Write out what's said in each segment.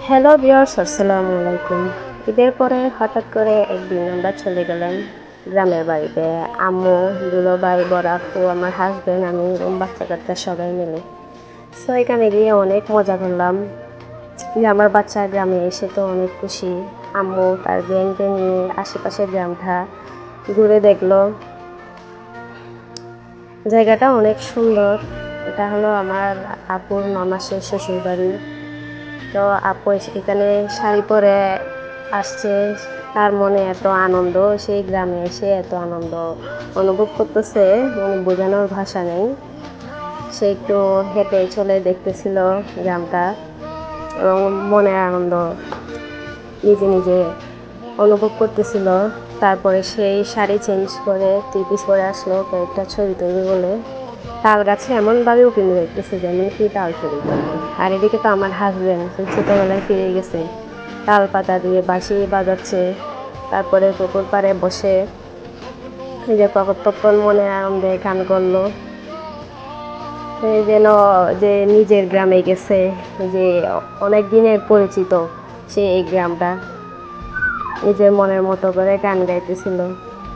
Hello viewers, আসসালামু আলাইকুম। ঈদের পরে হঠাৎ করে একদিন আমরা চলে গেলাম গ্রামের বাড়িতে। আম্মু, দুলো ভাই, বড় আপু, আমার হাজব্যান্ড, আমি এবং বাচ্চা কাচ্চা সবাই মিলে। সো এখানে গিয়ে অনেক মজা করলাম। যে আমার বাচ্চা গ্রামে এসে তো অনেক খুশি। আম্মু তার ব্যাংকে নিয়ে আশেপাশের গ্রামটা ঘুরে দেখলো। জায়গাটা অনেক সুন্দর। এটা হলো আমার আপুর ৯ মাসের শ্বশুর বাড়ি। তো আপু এখানে শাড়ি পরে আসছে, তার মনে এত আনন্দ, সেই গ্রামে এসে এত আনন্দ অনুভব করতেছে, বোঝানোর ভাষা নেই। সে একটু হেঁটে চলে দেখতেছিল গ্রামটা এবং মনের আনন্দ নিজে নিজে অনুভব করতেছিল। তারপরে সেই শাড়ি চেঞ্জ করে 3 পিস পরে আসলো কয়েকটা ছবি তুলবে বলে। তাল গাছে এমনভাবে উঠে দেখতেছে যেমন কি তাল চুরি করবে। আর এদিকে তো আমার হাজব্যান্ড ছোটোবেলায় ফিরে গেছে, তাল পাতা দিয়ে বাঁশি বাজাচ্ছে। তারপরে পুকুর পাড়ে বসে এই যে তখন মনে আনন্দে গান করলো। যেন যে নিজের গ্রামে গেছে, যে অনেক দিনের পরিচিত সে এই গ্রামটা, নিজের মনের মতো করে গান গাইতেছিল।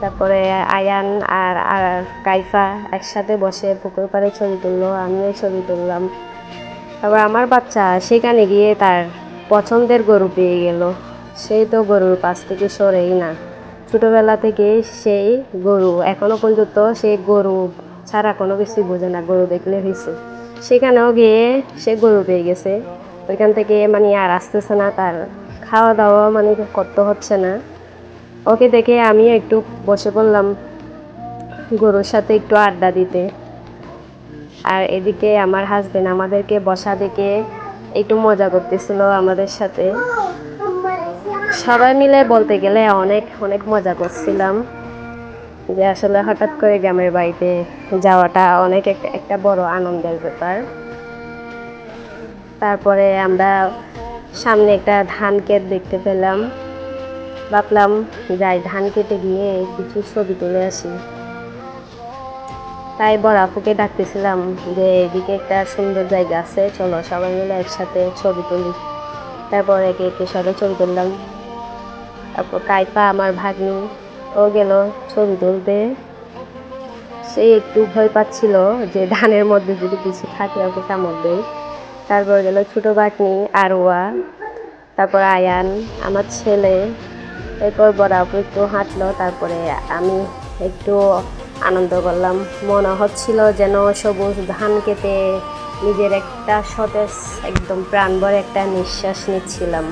তারপরে আয়ান আর কাইফা একসাথে বসে পুকুর পাড়ে ছবি তুললো, আমিও ছবি তুললাম। তারপর আমার বাচ্চা সেখানে গিয়ে তার পছন্দের গরু পেয়ে গেল। সেই তো গরুর পাশ থেকে সরেই না। ছোটোবেলা থেকে সেই গরু, এখনো পর্যন্ত সেই গরু ছাড়া কোনো কিছু বোঝে না, গরু দেখলে হয়েছে। সেখানেও গিয়ে সে গরু পেয়ে গেছে। ওইখান থেকে মানে আর আসতেছে না, তার খাওয়া দাওয়া মানে করতে হচ্ছে না। ওকে দেখে আমিও একটু বসে পড়লাম গরুর সাথে একটু আড্ডা দিতে। আর এদিকে আমার হাজবেন্ড আমাদেরকে বসা দেখে একটু মজা করতেছিল আমাদের সাথে। সবাই মিলে বলতে গেলে অনেক অনেক মজা করছিলাম। যে আসলে হঠাৎ করে গ্রামের বাড়িতে যাওয়াটা অনেক একটা বড় আনন্দের ব্যাপার। তারপরে আমরা সামনে একটা ধান ক্ষেত দেখতে পেলাম। ভাবলাম যাই ধান কেটে গিয়ে কিছু ছবি তুলে আসি। তাই বড় আপুকে ডাকতেছিলাম যে এদিকে একটা সুন্দর জায়গা আছে, চলো সবাই মিলে একসাথে ছবি তুলি। তারপর একে একে সবাই ছবি তুললাম। তারপর কাইফা আমার ভাগ্নি, ও গেল ছবি তুলতে। সে একটু ভয় পাচ্ছিল যে ধানের মধ্যে যদি কিছু থাকে ওকে কামড় দেয়। তারপর গেল ছোট ভাগ্নি আরোয়া, তারপর আয়ান আমার ছেলে। এরপর বড় আপু একটু হাঁটলো, তারপরে আমি একটু আনন্দ করলাম। মনে হচ্ছিল যেন সবুজ ধান কেটে নিজের একটা সতেজ একদম প্রাণভরে একটা নিঃশ্বাস নিচ্ছিলাম।